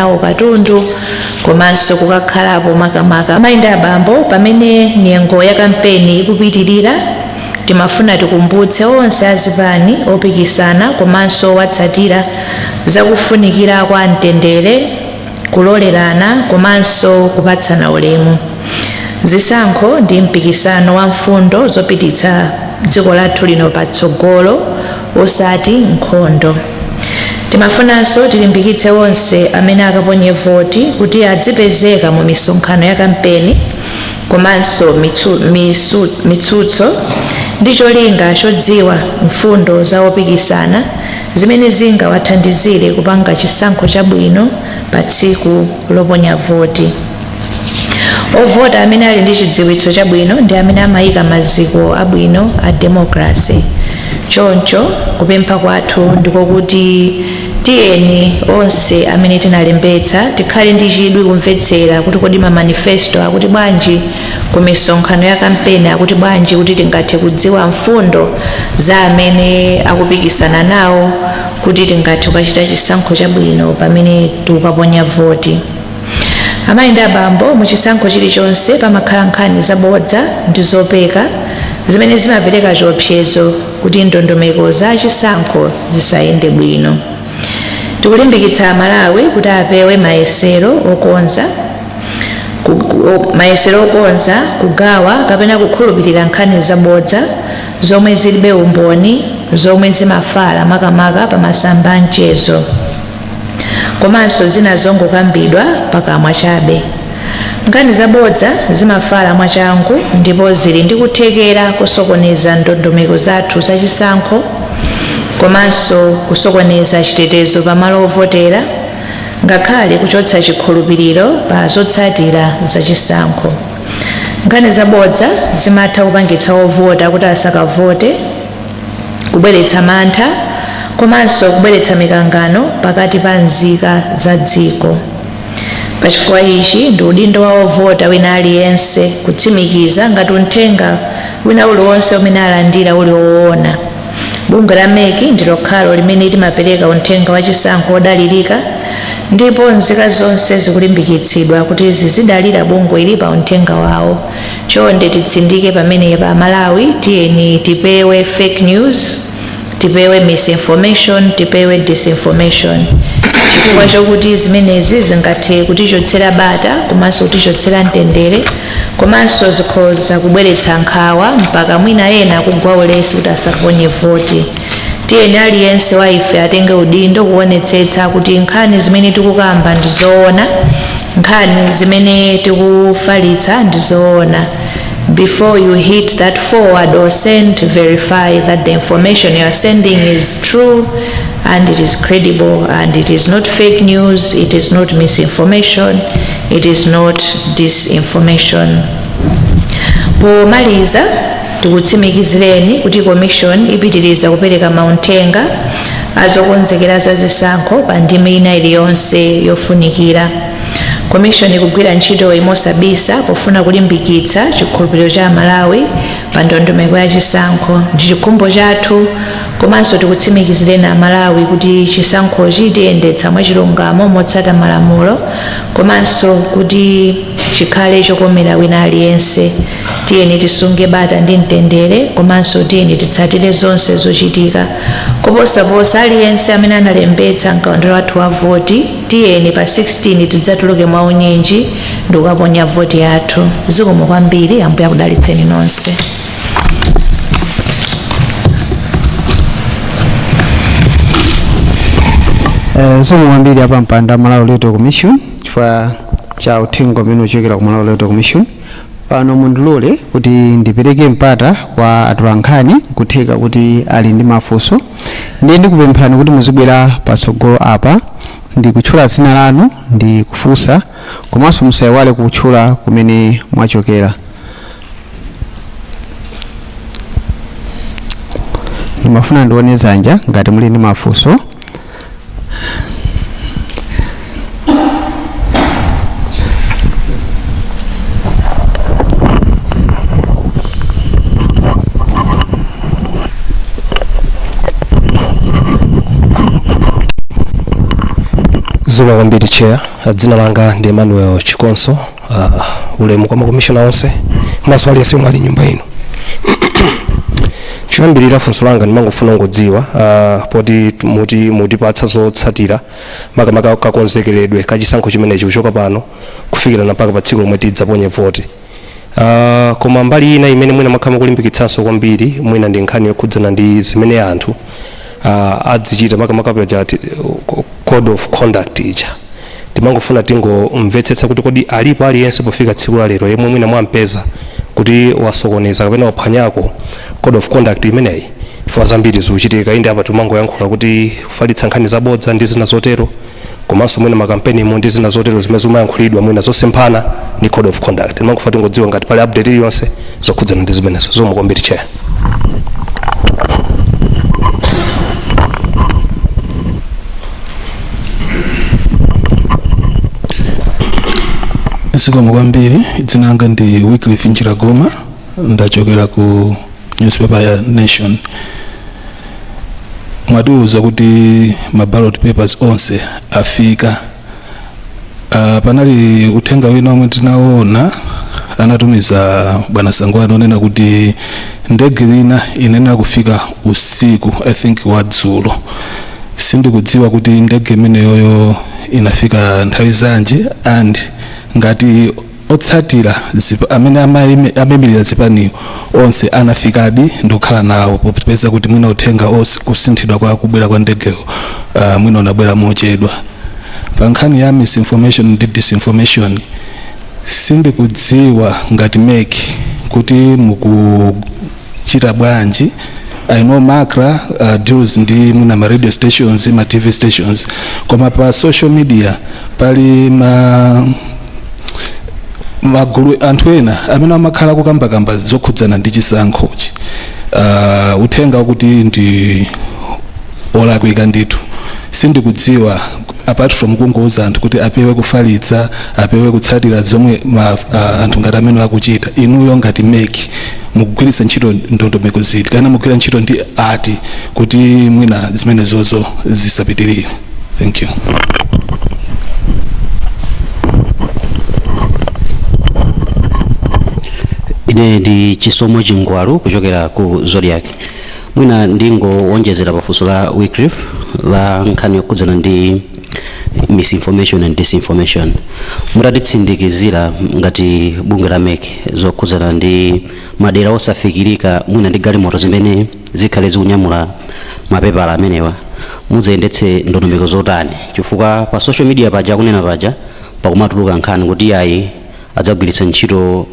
nawo katundu komanso kukakhalapo makamaka amayi ndi abambo. Pamene nyengo ya kampeni ikupitirira, timafuna tikumbutse onse azipani opikisana komanso watsatira zakufunikira kwa mtendere, kulolerana komanso kupatsana ulemu. Zisankho ndi mpikisano wa mfundo zopititsa dziko lathu lino patsogolo, osati nkhondo. Timafunanso tilimbikitse onse amene akaponye voti kuti adzipezeka mu misonkhano ya kampeni komanso mitsutso ndi cholinga chodziwa mfundo za opikisana zimene zingawathandizire kupanga chisankho chabwino pa tsiku loponya voti. Ovota amene ali ndi chidziwitso chabwino ndi amene amayika maziko abwino a democracy. Choncho kupempha kwathu ndiko kuti tiyeni onse amene tinalembetsa tikhale ndi chidwi kumvetsera kuti kodi manifesto akuti bwanji, ku misonkhano ya kampeni akuti bwanji, kuti tingathe kudziwa mfundo za amene akupikisana nawo kuti tingathe kukachita chisankho chabwino pamene tikukaponya voti. Amayi ndi abambo, mu chisankho chilichonse pamakhala nkhani zabodza ndi zopeka zimene zimapereka chiopsezo kuti ndondomeko za chisankho zisayende bwino. Tikulimbikitsa Malawi kuti apewe mayesero okonza kugawa kapena kukhulupirira nkhani zabodza zomwe zilibe umboni, zomwe zimafala makamaka pa masamba a mchezo komanso zina zongokambidwa pakamwa chabe. Nkhani zabodza zimafala mwachangu ndipo zili ndi kuthekera kusokoneza ndondomeko zathu za chisankho komanso kusokoneza chitetezo pamalo ovotera, ngakhale kuchotsa chikhulupiriro pa zotsatira za chisankho. Nkhani zabodza zimatha kupangitsa ovota kuti asakavote, kubweretsa mantha komanso kubweretsa mikangano pakati pa nzika za dziko. Pachifukwa ichi ndi udindo wa ovota wina aliyense kutsimikiza ngati uthenga wina uliwonse umene alandira uli woona. Bungwe la MEC ndi lokhalo limene limapereka uthenga wa chisankho odalirika, ndipo nzika zonse zikulimbikitsidwa kuti zizidalira bungwe ili pa uthenga wawo. Chonde titsindike pamene pa Malawi tiyeni tipewe fake news, tipewe misinformation, tipewe disinformation. Chifukwa chokuti zimenezi zingathe kutichotsera bata komanso kutichotsera mtendere komanso zikhoza kubweretsa nkhawa mpaka mwina ena kugwa ulesi kuti asakaponye voti. Tiyeni aliyense wa ife atenge udindo kuonetsetsa kuti nkhani zimene tikukamba ndi zoona, nkhani zimene tikufalitsa ndi zoona. Before you hit that forward or send, verify that the information you are sending is true and it is credible and it is not fake news, it is not misinformation, it is not disinformation. Pomaliza tikutsimikizireni kuti commission ipitiriza kupereka mauthenga azokonzekera za zisankho pa ndime ina iliyonse yofunikira. Commission ikugwira ntchito imosabisa pofuna kulimbikitsa chikhulupiriro cha Malawi pa ndondomeko ya chisankho. Ndi chikhumbo chathu komanso tikutsimikizireni Malawi kuti chisankho chitiyendetsa mwachilungamo motsata malamulo komanso kuti chikhale chokomera wina aliyense. Tiyeni tisunge bata ndi mtendere komanso tiyeni titsatire zonse zochitika. Koposaposa aliyense amene analembetsa mkaundula wathu wa voti, tiyeni pa 16 tidzatuluke mwaunyinji ndi kukaponya voti yathu. Zikomo kwambiri, Ambuye akudalitseni nonse. Zomwe kwambiri apa mpanda Malawi Electoral Commission chifukwa cha uthenga umene uchokera ku Malawi Electoral Commission. Pano mundilole kuti ndipereke mpata kwa Atolankhani kutheka kuti ali ndi mafunso. Ndiye ndikupemphani kuti muzibwera patsogolo apa ndi kutchula dzina lanu ndi kufunsa komanso musayiwale kutchula kumene mwachokera. Ndimafuna ndione dzanja ngati muli ndi mafunso. Zomwe kwambiri chair. dzina langa ndi Emmanuel Chikonso, ulemu kwa makomishona onse maso aliyense mwali nyumba ino. Choyambirira funso langa ndimangofuna ngodziwa poti mutipatsa zotsatira makamaka kakonzekeredwe kachisankho chimenechi kuchoka pano kufikira mpaka pa tsiku lomwe tidzaponye voti. Koma mbali ina imene mwina makhala kulimbikitsanso kwambiri mwina ndi nkhani yokhudzana ndi zimene anthu adzichita makamaka pa code of conduct ija. Timangofuna tingomvetsetsa kuti kodi alipo aliyense pofika tsiku la lero yemwe mwina mwampeza kuti wasokoneza kapena waphwanyako code of conduct imeneyi. Chifukwa zambiri zikuchitika inde apa timangoyankhula kuti kufalitsa nkhani zabodza ndi zina zotero, komanso mwina makampeni ndi zina zotero zimene zimayankhulidwa mwina zosemphana ni code of conduct. Timangofuna tingodziwa ngati pali update iliyonse zokhudzana ndi zimenezo. Zomwe kwambiri chair. Zikomo kwambiri, dzina langa ndi Wycliffe Njiragoma, ndachokera ku newspaper ya Nation. Mwatiuza kuti ma ballot papers onse afika. Panali uthenga wina omwe tinaona anatumiza bwana Sangwani onena kuti ndege ina inena kufika usiku, I think wadzulo. Sindikudziwa kuti ndege imeneyo inafika nthawi zanji and ngati otsatira amene amemirira zipaniyo onse anafikadi ndikukhala nawo popeza kuti mwina uthenga kusinthidwa kwa kubwera kwa ndegeyo mwina unabwera mochedwa. Pa nkhani ya misinformation ndi disinformation sindikudziwa ngati meki kuti mukuchita bwanji. I know Makra deals ndi mwina ma radio stations, ma TV stations, koma pa social media pali magulu anthu ena amene amakhala kukambakamba zokhudzana ndi chisankhochi. Uthenga wakuti ndi olakwika ndithu. Sindikudziwa apart from kungoza anthu kuti apewe kufalitsa, apewe kutsatira zomwe anthu ngati amene akuchita. Inuyo ngati meki mukugwiritsa ntchito ndondomeko ziti kana mukugwira ntchito ndi ati kuti mwina zimene zozo zisapitirire. Thank you. Ine ndi Chisomo Chingwalu kuchokera ku Zodiac. Mwina ndingowonjezera pafunso la Wycliffe la nkhani yokhudzana ndi misinformation and disinformation. Mutatitsindikizira ngati bungwe la meki zokhudzana ndi madera osafikirika mwina ndi galimoto zimene zikhale zikunyamula mapepala amenewa muzayendetse ndondomeko zotani, chifukwa pa social media paja kunena paja pakumatuluka nkhani kuti ayi adzagwiritsa ntchito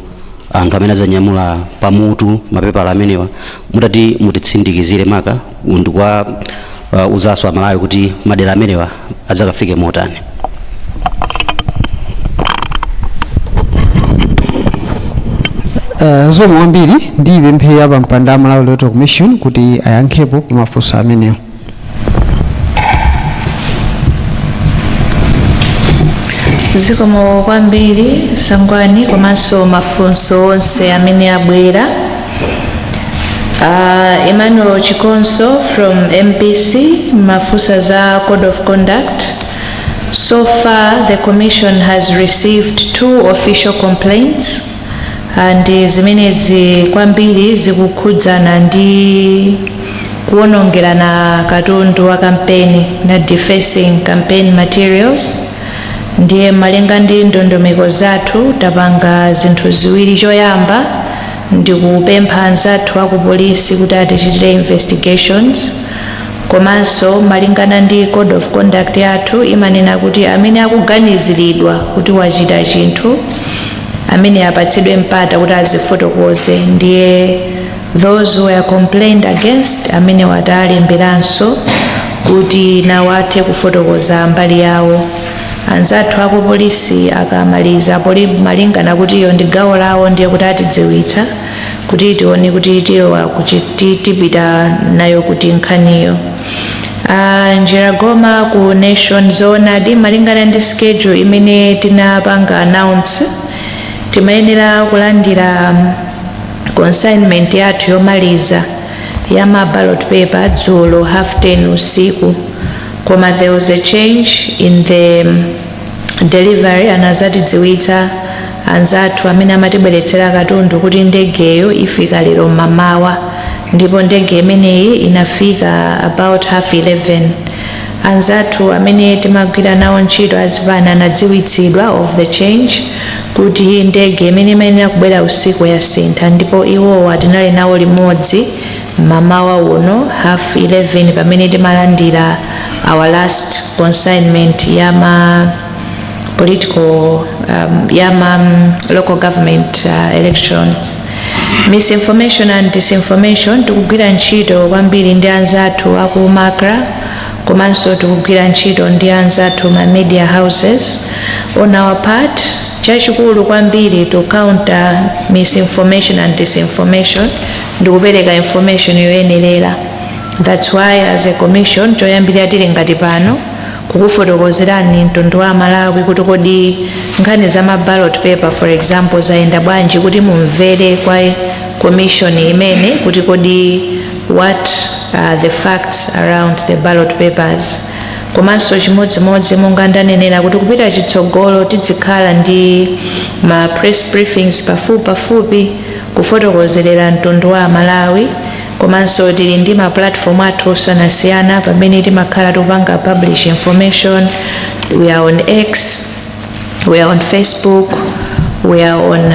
anthu amene azanyamula pamutu mapepala amenewa. Mutati mutitsindikizire maka ndikwa uzaso amalawi kuti madera amenewa adzakafike motani. Zomwe kwambiri ndi pempheya pa mpando wa Malawi Electoral Commission kuti ayankhepo pa mafunso amenewa. Zikomo kwambiri Sangwani komanso mafunso onse amene abwera. Emmanuel Chikonso from MPC, mafunsa za code of conduct. So far the commission has received 2 official complaints and zimenezi kwambiri zikukhudzana ndi kuwonongerana katundu wa kampeni na defacing campaign materials. Ndiye malinga ndi ndondomeko zathu tapanga zinthu ziwiri. Choyamba ndi kupempha anzathu aku polisi kuti atichitire investigations, komanso malingana ndi code of conduct yathu imanena kuti amene akuganiziridwa kuti wachita chinthu amene apatsidwe mpata kuti azifotokoze. Ndiye those who are complained against amene watalemberanso kuti nawo athe kufotokoza mbali yawo. Anzathu aku polisi akamaliza malingana kuti iyo ndi gawo lawo ndiye kuti atidziwitsa kuti tione kuti tipita nayo kuti nkhaniyo. Njiragoma ku Nation Zone malingana ndi schedule imene tinapanga announce timayenera kulandira consignment yathu yomaliza ya ma ballot paper dzulo 10:30 usiku. Koma there was a change in the delivery anazatidziwitsa anzathu amene amatibweretsera katundu kuti ndegeyo ifika lero mamawa, ndipo ndege imeneyi inafika about 11:30. Anzathu amene timagwira nawo ntchito azipani anadziwitsidwa of the change kuti ndege imene imayenera kubwera usiku yasintha, ndipo iwowa tinali nawo limodzi mamawa uno 11:30 pamene timalandira our last consignment yama political local government election. Misinformation and disinformation tikugwira ntchito kwambiri ndi anzathu aku Makra, komanso tikugwira ntchito ndi anzathu ma media houses. On our part, chachikulu kwambiri to counter misinformation and disinformation ndikupereka information yoyenerera. That's why as a commission choyambirira tili ngati pano kukufotokozerani mtundu wa Malawi kuti kodi nkhani za ballot paper for example zayenda bwanji, kuti mumvere kwa commission imene kuti kodi what are the facts around the ballot papers. Komanso chimodzimodzi monga ndanenera kuti kupita chitsogolo tizikhala ndi ma press briefings pafupi kufotokozerera mtundu wa Malawi. Komanso tili ndi ma platform athu osiyanasiyana pamene timakhala tupanga publish information. We are on X, we are on Facebook, we are on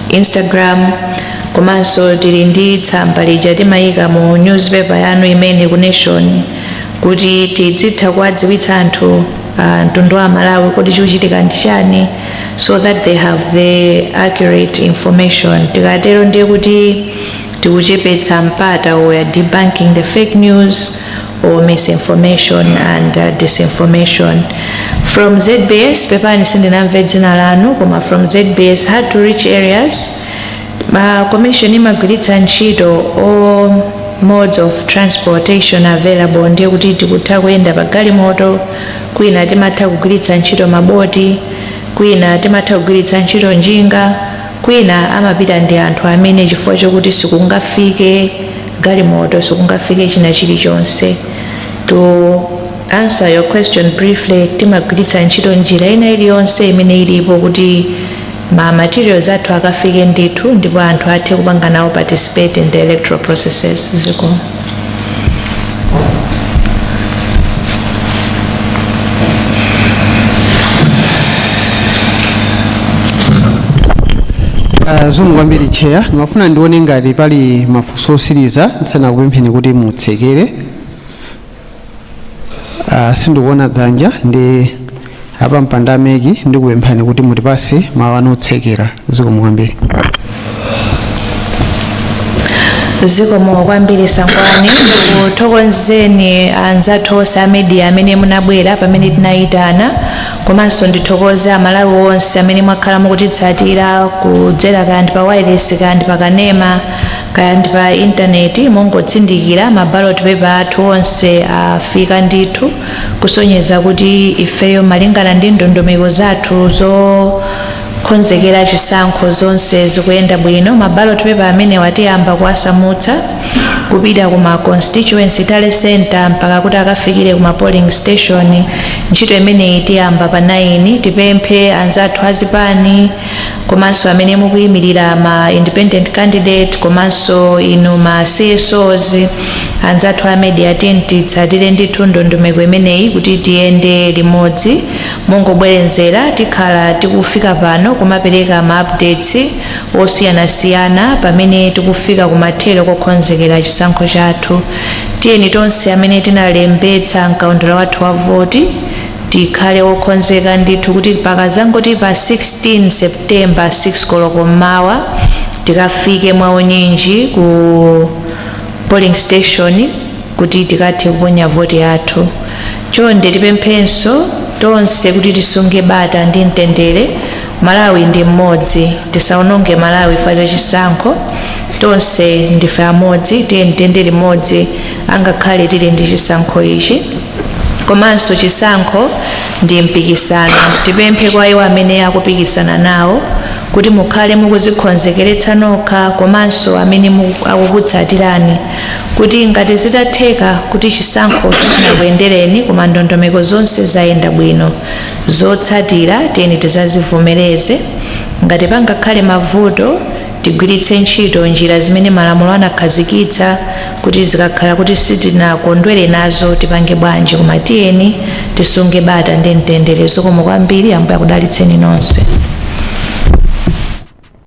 Instagram. Komanso tili ndi tsamba lija timayika mu newspaper yanu imene ku Nation kuti tizitha kuwadziwitsa anthu mtundu wa Malawi kuti chikuchitika ndi chani, so that they have the accurate information. Tikatero ndiye kuti tikuchepetsa mpata we are debunking the fake news or misinformation and disinformation. From ZBS, pepani sindinamve dzina lanu, koma from ZBS hard to reach areas. Commission imagwiritsa ntchito all modes of transportation available, ndiye kuti tikutha kuyenda pa galimoto, kwina timatha kugwiritsa ntchito maboti, kwina timatha kugwiritsa ntchito njinga, kwina amapita ndi anthu amene chifukwa chokuti sikungafike galimoto, sikungafike china chilichonse. To answer your question briefly, timagwiritsa ntchito njira ina iliyonse imene ilipo kuti ma materials athu akafike ndithu ndipo anthu athe kupanga nawo participate in the electoral processes. Ziko. Zomwe kwambiri chair, ngafuna ndione ngati pali mafunso osiriza ndisanakupempheni kuti mutsekere. Sindikuona dzanja ndi apa mpanda meki ndikupemphani kuti mutipase mawu anu otsekera. Zikomo kwambiri. Zikomo kwambiri Sangwani, ndikuthokozeni anzathu onse a media amene munabwera pamene tinayitana, komanso ndithokoze Amalawi onse amene mwakhala mukutitsatira kudzera kandi pa wireless kandi pa kanema kandi pa intaneti mongotsindikira ma ballot paper athu onse afika ndithu, kusonyeza kuti ifeyo malingana ndi ndondomeko zathu zokonzekera chisankho zonse zikuyenda bwino. Ma ballot paper amene watiyamba kuwasamutsa kupita kuma constituency tale center mpaka kuti akafikire kuma polling station. Ntchito imene tiyamba pa 9. Tipemphe anzathu azipani komanso amene mukuyimirira ma independent candidate komanso inu ma CSOs anzathu a media titsatire ndithu ndondomeko imeneyi kuti tiyende limodzi. Mungobwerenzera tikhala tikufika pano kumapereka ma updates osiyanasiyana pamene tikufika kumathero kokonzekera chisankho chathu. Tiyeni tonse amene tinalembetsa mkaundula wathu wa voti tikhale okonzeka ndithu kuti pakazangoti pa 16 September 6 koloko mmawa tikafike mwaunyinji ku polling station kuti tikathe kuponya voti yathu. Chonde tipemphenso tonse kuti tisunge bata ndi mtendere. Malawi ndi mmodzi, tisaononge Malawi fa chisankho. Tonse ndife amodzi, tiye mtendere limodzi angakhale tili ndi chisankho ichi. Komanso chisankho ndi mpikisano. Tipemphe kwa iwo amene akupikisana nawo kuti mukhale mukuzikonzekeretsa nokha komanso amene akukutsatirani kuti ngati zitatheka kuti chisankho sichinakuyendereni koma ndondomeko zonse zayenda bwino zotsatira tiyeni tizazivomereze ngati pangakhale mavuto tigwiritse ntchito njira zimene malamulo anakhazikitsa kuti zikakhala kuti sitinakondwere nazo tipange bwanji koma tiyeni tisunge bata ndi mtendere zikomo kwambiri ambuye akudalitseni nonse.